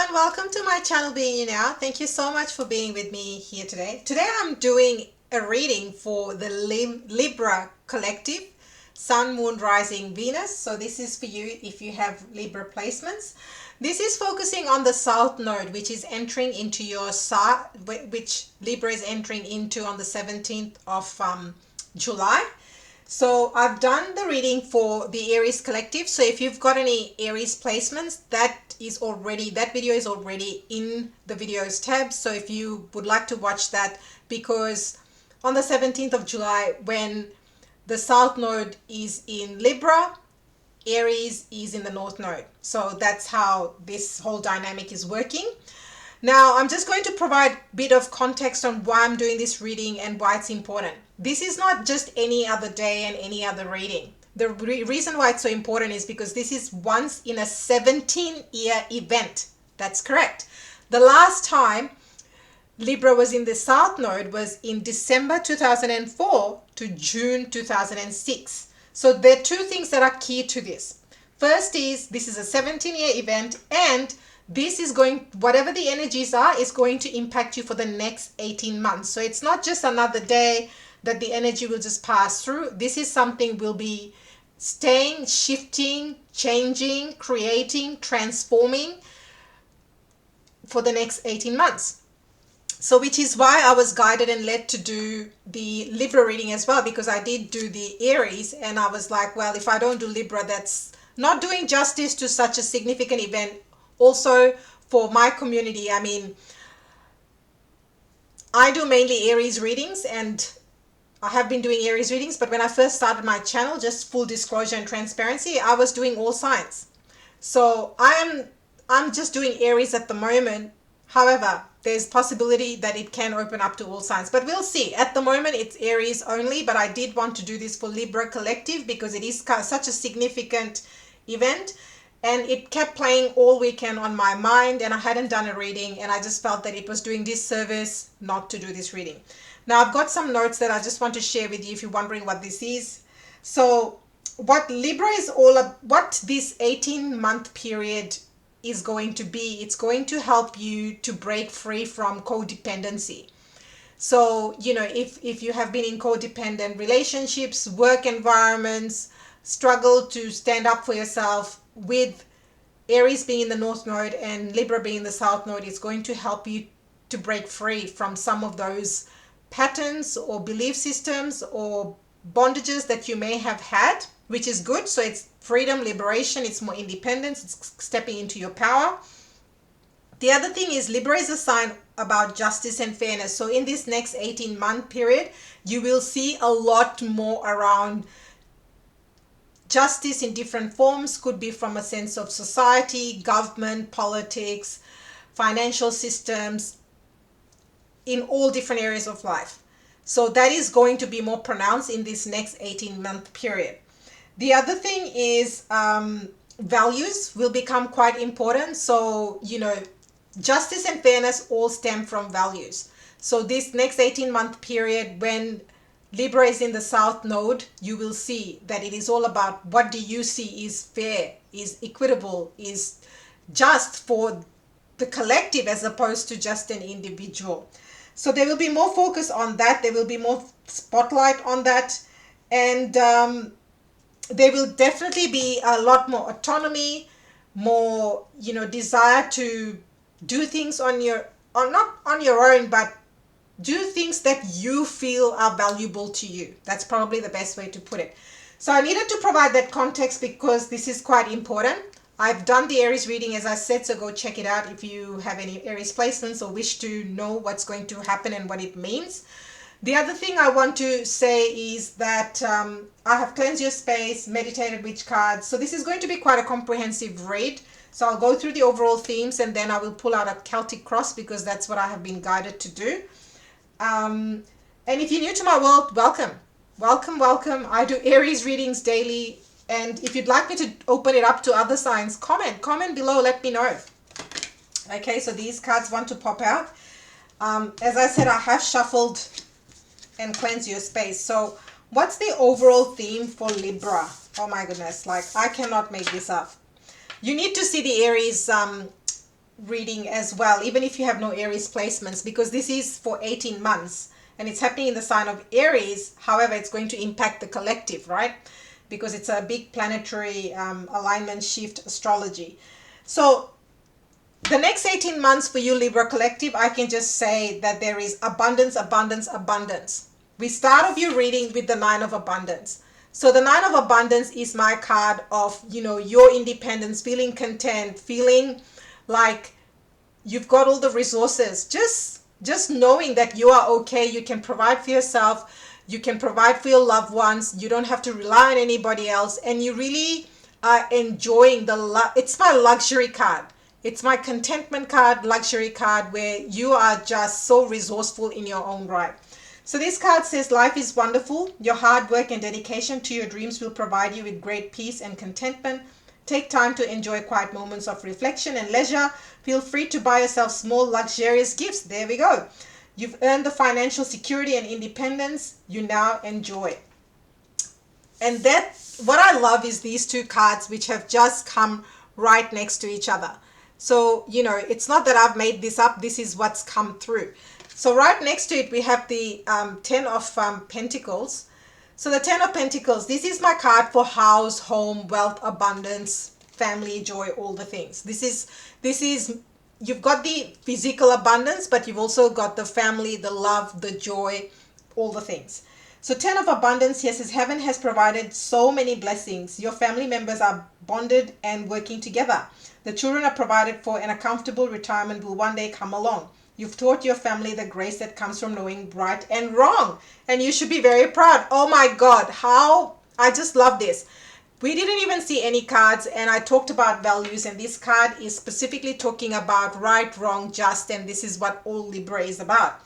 everyone, welcome to my channel Being You Now. Thank you so much for being with me here today. Today I'm doing a reading for the Libra collective, Sun, Moon, Rising, Venus. So this is for you if you have Libra placements. This is focusing on the South Node, which is entering into your which Libra is entering into on the 17th of July. So I've done the reading for the Aries collective. So if you've got any Aries placements, that video is already in the videos tab. So if you would like to watch that, because on the 17th of July, when the South Node is in Libra, Aries is in the North Node. So that's how this whole dynamic is working. Now, I'm just going to provide a bit of context on why I'm doing this reading and why it's important. This is not just any other day and any other reading. The reason why it's so important is because this is once in a 17-year event. That's correct. The last time Libra was in the South Node was in December 2004 to June 2006. So there are two things that are key to this. First is this is a 17-year event, and this is whatever the energies are, is going to impact you for the next 18 months. So it's not just another day that the energy will just pass through. This is something will be staying, shifting, changing, creating, transforming for the next 18 months. So which is why I was guided and led to do the Libra reading as well, because I did do the Aries and I was like, well, if I don't do Libra, that's not doing justice to such a significant event. Also for my community, I mean, I do mainly Aries readings, and I have been doing Aries readings, but when I first started my channel, just full disclosure and transparency, I was doing all signs. So I'm just doing Aries at the moment. However, there's possibility that it can open up to all signs, but we'll see. At the moment, it's Aries only, but I did want to do this for Libra collective because it is such a significant event. And it kept playing all weekend on my mind, and I hadn't done a reading, and I just felt that it was doing disservice not to do this reading. Now, I've got some notes that I just want to share with you if you're wondering what this is. So what Libra is what this 18-month period is going to be, it's going to help you to break free from codependency. So, you know, if you have been in codependent relationships, work environments, struggle to stand up for yourself, with Aries being in the North Node and Libra being in the South Node, it's going to help you to break free from some of those patterns or belief systems or bondages that you may have had, which is good. So it's freedom, liberation, it's more independence, it's stepping into your power. The other thing is Libra is a sign about justice and fairness. So in this next 18-month period, you will see a lot more around justice in different forms. Could be from a sense of society, government, politics, financial systems, in all different areas of life. So that is going to be more pronounced in this next 18-month period. The other thing is values will become quite important. So, you know, justice and fairness all stem from values. So this next 18-month period, when Libra is in the South Node, you will see that it is all about what do you see is fair, is equitable, is just for the collective as opposed to just an individual. So there will be more focus on that. There will be more spotlight on that. And there will definitely be a lot more autonomy, more, you know, desire to do things not on your own, but do things that you feel are valuable to you. That's probably the best way to put it. So I needed to provide that context because this is quite important. I've done the Aries reading, as I said, so go check it out if you have any Aries placements or wish to know what's going to happen and what it means. The other thing I want to say is that I have cleansed your space, meditated witch cards. So this is going to be quite a comprehensive read. So I'll go through the overall themes and then I will pull out a Celtic cross because that's what I have been guided to do. And if you're new to my world, welcome. I do Aries readings daily, and if you'd like me to open it up to other signs, comment below, let me know. Okay, so these cards want to pop out. As I said, I have shuffled and cleansed your space. So what's the overall theme for Libra? Oh my goodness, like I cannot make this up. You need to see the Aries reading as well, even if you have no Aries placements, because this is for 18 months and it's happening in the sign of Aries. However, it's going to impact the collective, right? Because it's a big planetary alignment shift astrology. So the next 18 months for you, Libra collective, I can just say that there is abundance, abundance, abundance. We start off your reading with the Nine of Abundance. So the Nine of Abundance is my card of, your independence, feeling content, feeling like you've got all the resources. Just knowing that you are okay, you can provide for yourself, you can provide for your loved ones, you don't have to rely on anybody else, and you really are enjoying it's my luxury card. It's my contentment card, luxury card, where you are just so resourceful in your own right. So this card says life is wonderful. Your hard work and dedication to your dreams will provide you with great peace and contentment. Take time to enjoy quiet moments of reflection and leisure. Feel free to buy yourself small luxurious gifts. There we go. You've earned the financial security and independence you now enjoy. And what I love is these two cards, which have just come right next to each other. So, it's not that I've made this up. This is what's come through. So right next to it, we have the Ten of Pentacles. So the Ten of Pentacles, this is my card for house, home, wealth, abundance, family, joy, all the things. This is, you've got the physical abundance, but you've also got the family, the love, the joy, all the things. So Ten of Abundance here says, heaven has provided so many blessings. Your family members are bonded and working together. The children are provided for, and a comfortable retirement will one day come along. You've taught your family the grace that comes from knowing right and wrong. And you should be very proud. Oh my God, I just love this. We didn't even see any cards, and I talked about values, and this card is specifically talking about right, wrong, just, and this is what all Libra is about.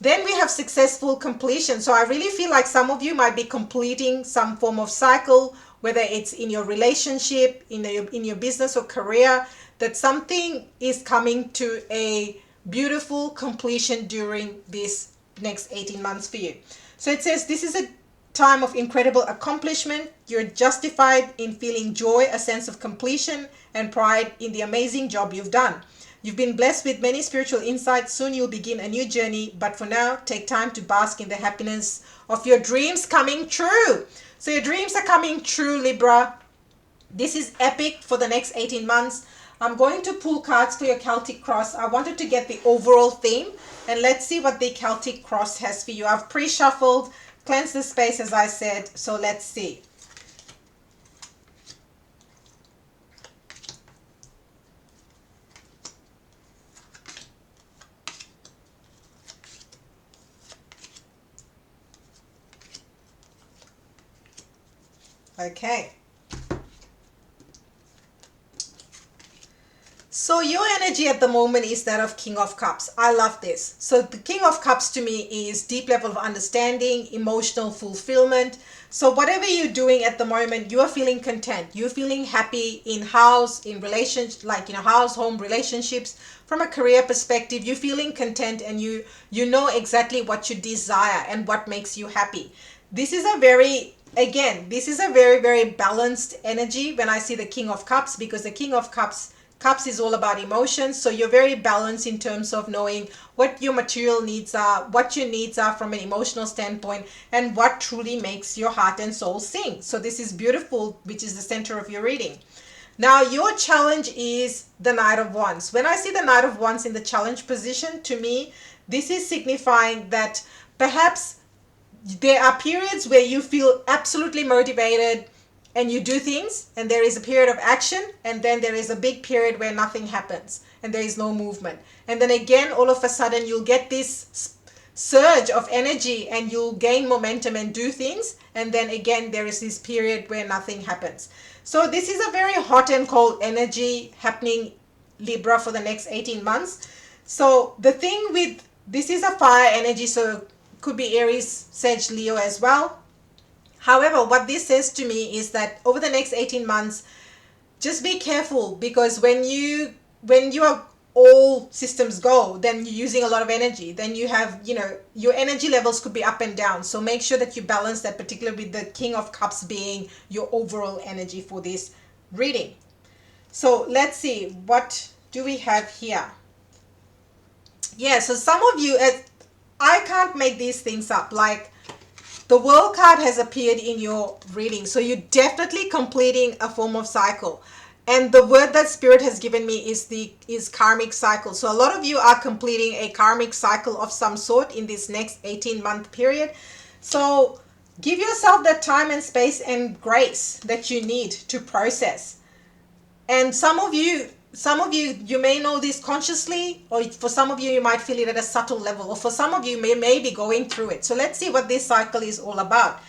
Then we have successful completion. So I really feel like some of you might be completing some form of cycle, whether it's in your relationship, in your business or career, that something is coming to a beautiful completion during this next 18 months for you. So it says this is a time of incredible accomplishment. You're justified in feeling joy, a sense of completion, and pride in the amazing job you've done. You've been blessed with many spiritual insights. Soon you'll begin a new journey, but for now, take time to bask in the happiness of your dreams coming true. So your dreams are coming true, Libra. This is epic for the next 18 months. I'm going to pull cards for your Celtic Cross. I wanted to get the overall theme, and let's see what the Celtic Cross has for you. I've pre-shuffled, cleansed the space as I said, so let's see. Okay. So your energy at the moment is that of King of Cups. I love this. So the King of Cups to me is deep level of understanding, emotional fulfillment. So whatever you're doing at the moment, you are feeling content. You're feeling happy in house, in relations, house, home, relationships. From a career perspective, you're feeling content, and you know exactly what you desire and what makes you happy. This is a very, very balanced energy when I see the King of Cups, because the King of Cups is all about emotions. So you're very balanced in terms of knowing what your material needs are, what your needs are from an emotional standpoint, and what truly makes your heart and soul sing. So this is beautiful, which is the center of your reading. Now your challenge is the Knight of Wands. When I see the Knight of Wands in the challenge position, to me, this is signifying that perhaps there are periods where you feel absolutely motivated and you do things, and there is a period of action, and then there is a big period where nothing happens and there is no movement. And then again, all of a sudden you'll get this surge of energy and you'll gain momentum and do things, and then again there is this period where nothing happens. So this is a very hot and cold energy happening, Libra, for the next 18 months. So the thing with this is a fire energy, so could be Aries, Sag, Leo as well. However, what this says to me is that over the next 18 months, just be careful, because when you are all systems go, then you're using a lot of energy. Then you have, your energy levels could be up and down. So make sure that you balance that, particularly with the King of Cups being your overall energy for this reading. So let's see what do we have here? Yeah, so some of you, I can't make these things up. Like, the World card has appeared in your reading. So you're definitely completing a form of cycle. And the word that Spirit has given me is karmic cycle. So a lot of you are completing a karmic cycle of some sort in this next 18-month period. So give yourself that time and space and grace that you need to process. And some of you, you may know this consciously, or for some of you, you might feel it at a subtle level, or for some of you, may be going through it. So let's see what this cycle is all about.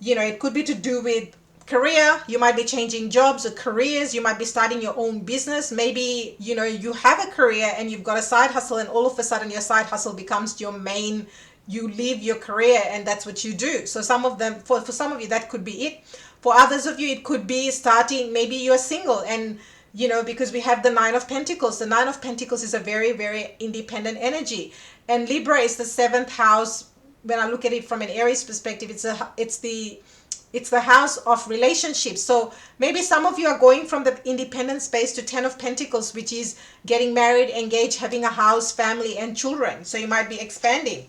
You know, it could be to do with career. You might be changing jobs or careers. You might be starting your own business. Maybe, you know, you have a career and you've got a side hustle, and all of a sudden your side hustle becomes your main, you leave your career and that's what you do. So some of them, for some of you, that could be it. For others of you, it could be starting, maybe you're single, and you know, because we have the Nine of Pentacles. The Nine of Pentacles is a very, very independent energy. And Libra is the 7th house. When I look at it from an Aries perspective, it's the house of relationships. So maybe some of you are going from the independent space to 10 of Pentacles, which is getting married, engaged, having a house, family, and children. So you might be expanding.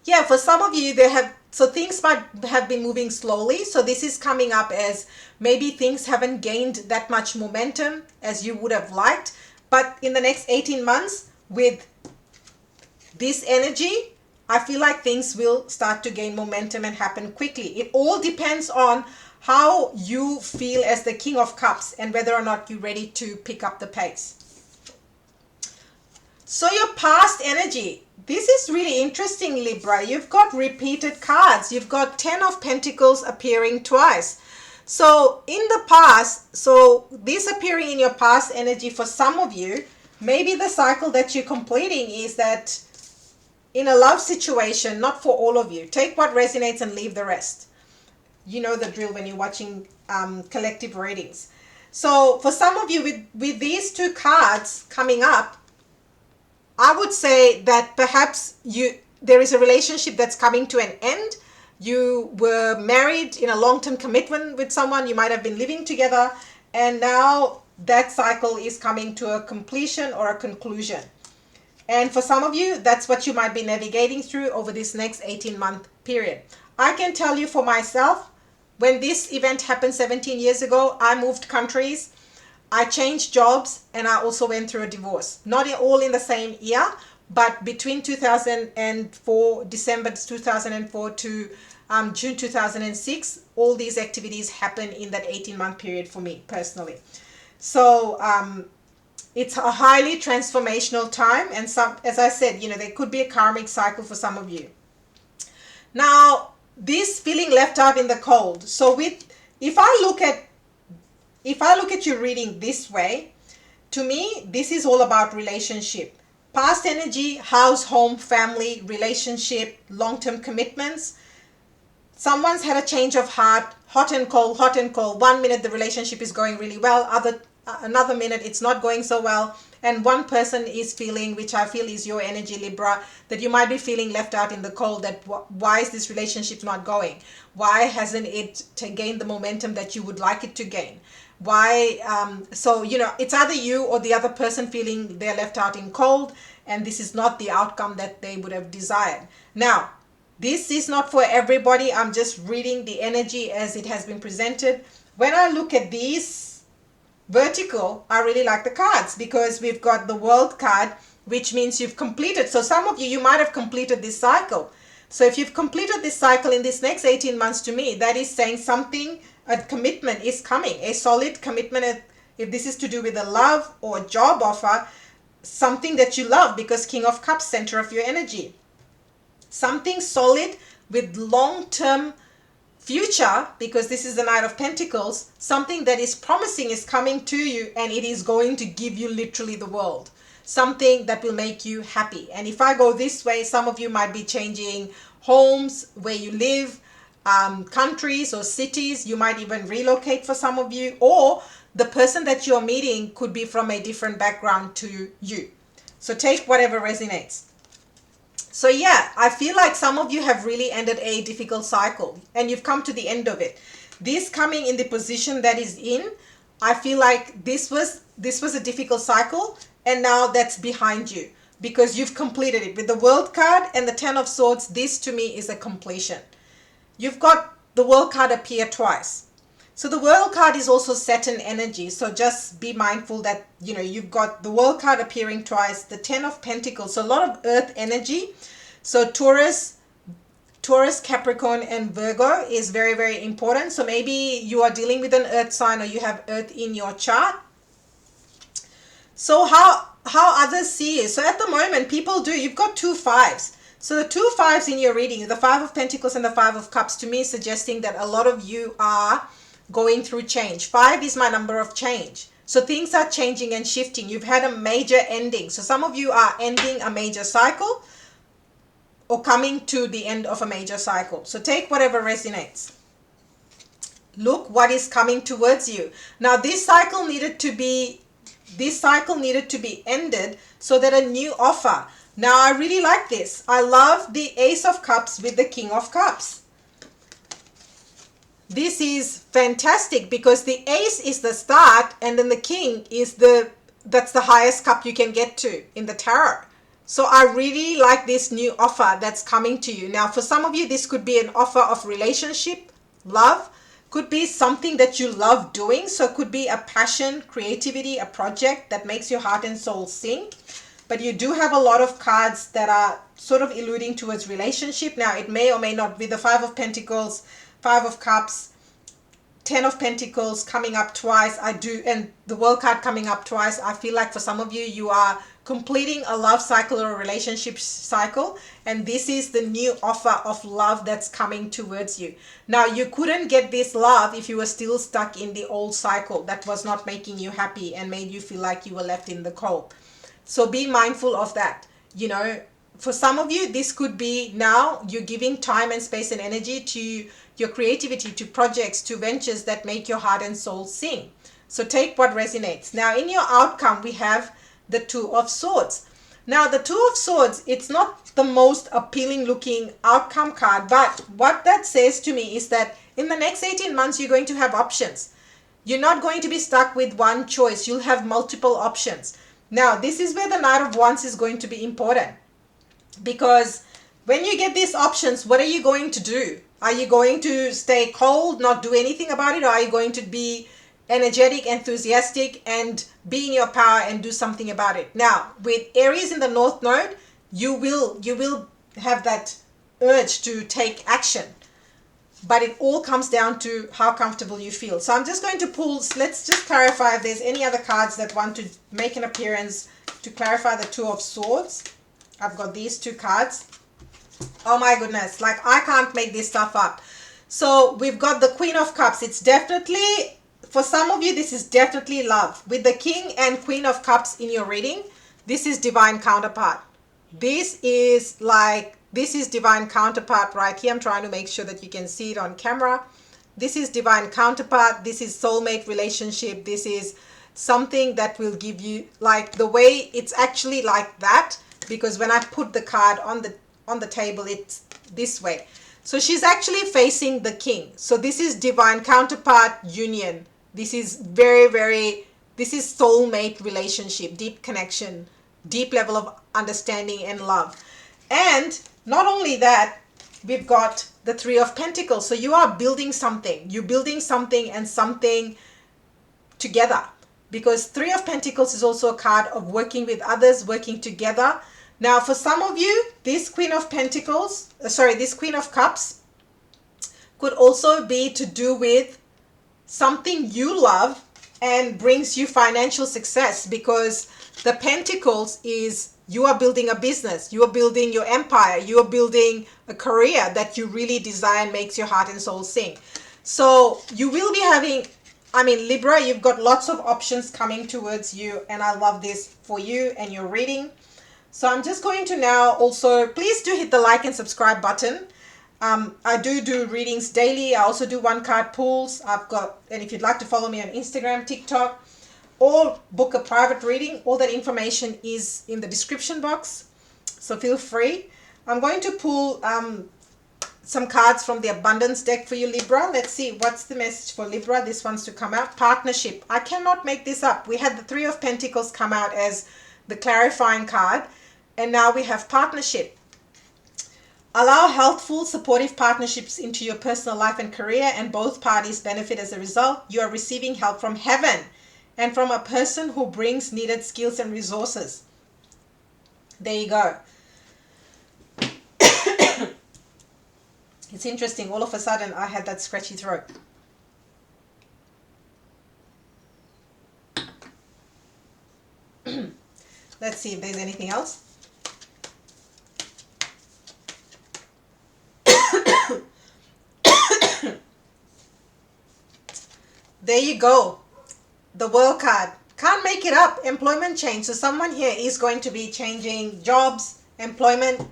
Yeah, for some of you, so things might have been moving slowly. So this is coming up as maybe things haven't gained that much momentum as you would have liked. But in the next 18 months, with this energy, I feel like things will start to gain momentum and happen quickly. It all depends on how you feel as the King of Cups and whether or not you're ready to pick up the pace. So your past energy, this is really interesting, Libra. You've got repeated cards. You've got 10 of Pentacles appearing twice. So in the past, so this appearing in your past energy for some of you, maybe the cycle that you're completing is that in a love situation, not for all of you. Take what resonates and leave the rest. You know the drill when you're watching collective readings. So for some of you, with these two cards coming up, I would say that perhaps there is a relationship that's coming to an end. You were married in a long-term commitment with someone. You might have been living together, and now that cycle is coming to a completion or a conclusion. And for some of you, that's what you might be navigating through over this next 18-month period. I can tell you for myself, when this event happened 17 years ago, I moved countries, I changed jobs, and I also went through a divorce. Not all in the same year, but between 2004, December 2004 to June 2006, all these activities happened in that 18-month period for me personally. So it's a highly transformational time, and some, as I said, you know, there could be a karmic cycle for some of you. Now, this feeling left out in the cold. So if I look at your reading this way, to me, this is all about relationship. Past energy, house, home, family, relationship, long-term commitments. Someone's had a change of heart, hot and cold, hot and cold. 1 minute the relationship is going really well, another minute it's not going so well, and one person is feeling, which I feel is your energy, Libra, that you might be feeling left out in the cold, that why is this relationship not going? Why hasn't it gained the momentum that you would like it to gain? Why so you know, it's either you or the other person feeling they're left out in cold, and this is not the outcome that they would have desired. Now, this is not for everybody. I'm just reading the energy as it has been presented. When I look at these vertical, I really like the cards because we've got the World card, which means you've completed. So some of you might have completed this cycle. So if you've completed this cycle in this next 18 months, to me, that is saying something, a commitment is coming, a solid commitment. If this is to do with a love or a job offer, something that you love, because King of Cups, center of your energy. Something solid with long-term future, because this is the Knight of Pentacles. Something that is promising is coming to you, and it is going to give you literally the world. Something that will make you happy. And if I go this way, some of you might be changing homes, where you live, countries or cities. You might even relocate for some of you, or the person that you're meeting could be from a different background to you. So take whatever resonates. So yeah, I feel like some of you have really ended a difficult cycle and you've come to the end of it. This coming in the position that is in, I feel like this was a difficult cycle, and now that's behind you because you've completed it. With the World card and the Ten of Swords, this to me is a completion. You've got the World card appear twice. So the World card is also Saturn energy. So just be mindful that, you know, you've got the World card appearing twice, the Ten of Pentacles. So a lot of Earth energy. So Taurus, Capricorn, and Virgo is very, very important. So maybe you are dealing with an Earth sign or you have Earth in your chart. So how others see you. So at the moment, people do. You've got 2 5s. So the 2 5s in your reading, the 5 of Pentacles and the 5 of Cups, to me is suggesting that a lot of you are going through change. 5 is my number of change. So things are changing and shifting. You've had a major ending. So some of you are ending a major cycle or coming to the end of a major cycle. So take whatever resonates. Look what is coming towards you. Now this cycle needed to be ended so that a new offer. Now I really like this. I love the Ace of Cups with the King of Cups. This is fantastic because the Ace is the start and then the King is that's the highest cup you can get to in the tarot. So I really like this new offer that's coming to you. Now for some of you, this could be an offer of relationship, love, could be something that you love doing. So it could be a passion, creativity, a project that makes your heart and soul sing. But you do have a lot of cards that are sort of alluding towards relationship. Now it may or may not be the 5 of Pentacles, 5 of Cups, 10 of Pentacles coming up twice. And the World card coming up twice. I feel like for some of you, you are completing a love cycle or a relationship cycle, and this is the new offer of love that's coming towards you. Now you couldn't get this love if you were still stuck in the old cycle that was not making you happy and made you feel like you were left in the cold. So be mindful of that. You know, for some of you, this could be now you're giving time and space and energy to your creativity, to projects, to ventures that make your heart and soul sing. So take what resonates. Now in your outcome, we have the 2 of Swords. Now the 2 of Swords, it's not the most appealing looking outcome card, but what that says to me is that in the next 18 months, you're going to have options. You're not going to be stuck with one choice. You'll have multiple options. Now, this is where the Knight of Wands is going to be important, because when you get these options, what are you going to do? Are you going to stay cold, not do anything about it, or are you going to be energetic, enthusiastic, and be in your power and do something about it? Now, with Aries in the North Node, you will have that urge to take action, but it all comes down to how comfortable you feel. So I'm just going to pull, let's just clarify if there's any other cards that want to make an appearance to clarify the 2 of Swords. I've got these 2 cards. Oh my goodness, like I can't make this stuff up. So we've got the Queen of Cups. It's definitely, for some of you, this is definitely love. With the King and Queen of Cups in your reading, this is divine counterpart. This is divine counterpart right here. I'm trying to make sure that you can see it on camera. This is divine counterpart. This is soulmate relationship. This is something that will give you, like, the way it's actually like that, because when I put the card on the table, it's this way. So she's actually facing the King. So this is divine counterpart union. This is this is soulmate relationship, deep connection, deep level of understanding and love. And not only that, we've got the 3 of Pentacles. So you are building something. You're building something and something together, because 3 of Pentacles is also a card of working with others, working together. Now, for some of you, this Queen of Cups could also be to do with something you love and brings you financial success, because the Pentacles is you are building a business, you are building your empire, you are building a career that you really desire and makes your heart and soul sing. So you will be having, Libra, you've got lots of options coming towards you, and I love this for you and your reading. So I'm just going to now also, please do hit the like and subscribe button. I do readings daily. I also do 1-card pulls. And if you'd like to follow me on Instagram, TikTok, or book a private reading, all that information is in the description box. So feel free. I'm going to pull some cards from the abundance deck for you, Libra. Let's see what's the message for Libra. This one's to come out. Partnership. I cannot make this up. We had the Three of Pentacles come out as the clarifying card, and now we have partnership. Allow healthful, supportive partnerships into your personal life and career, and both parties benefit as a result. You are receiving help from heaven and from a person who brings needed skills and resources. There you go. It's interesting. All of a sudden, I had that scratchy throat. Let's see if there's anything else. There you go. The World card. Can't make it up. Employment change. So someone here is going to be changing jobs, employment.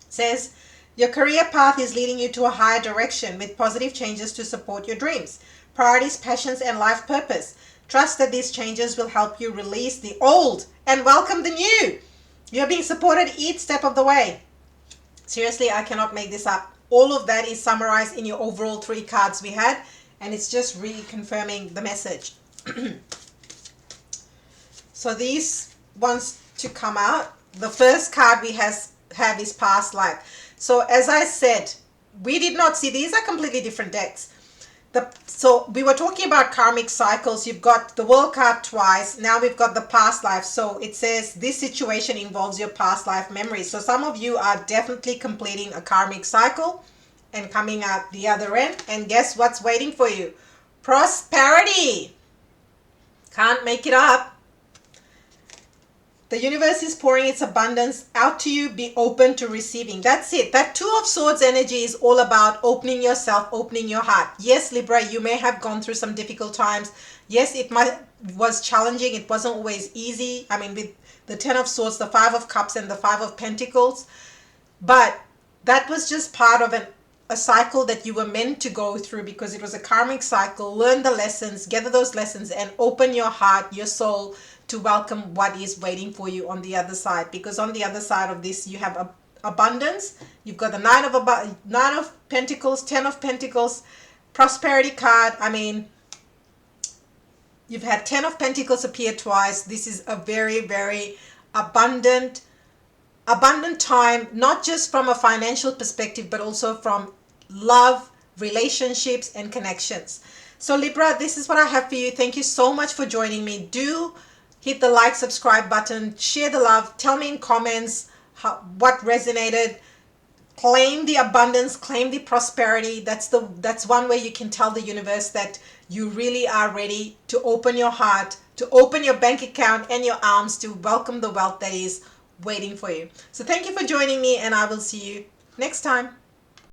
Says, your career path is leading you to a higher direction with positive changes to support your dreams, priorities, passions, and life purpose. Trust that these changes will help you release the old and welcome the new. You're being supported each step of the way. Seriously, I cannot make this up. All of that is summarized in your overall 3 cards we had, and it's just reconfirming the message. So these ones to come out. The first card we have is past life. So as I said, we did not see, these are completely different decks. So we were talking about karmic cycles. You've got the World card twice. Now we've got the past life. So it says this situation involves your past life memories. So some of you are definitely completing a karmic cycle and coming out the other end. And guess what's waiting for you? Prosperity. Can't make it up. The universe is pouring its abundance out to you. Be open to receiving. That's it. That Two of Swords energy is all about opening yourself, opening your heart. Yes, Libra, you may have gone through some difficult times. Yes, it was challenging. It wasn't always easy. I mean, with the Ten of Swords, the Five of Cups, and the Five of Pentacles. But that was just part of a cycle that you were meant to go through, because it was a karmic cycle. Learn the lessons, gather those lessons, and open your heart, your soul, to welcome what is waiting for you on the other side. Because on the other side of this, you have abundance. You've got the Nine of Pentacles, Ten of Pentacles, prosperity card. I mean, you've had Ten of Pentacles appear twice. This is a very, very abundant time, not just from a financial perspective, but also from love, relationships, and connections. So Libra, this is what I have for you. Thank you so much for joining me. Do hit the like, subscribe button, share the love, tell me in comments what resonated. Claim the abundance, claim the prosperity. That's one way you can tell the universe that you really are ready to open your heart, to open your bank account and your arms to welcome the wealth that is waiting for you. So thank you for joining me, and I will see you next time.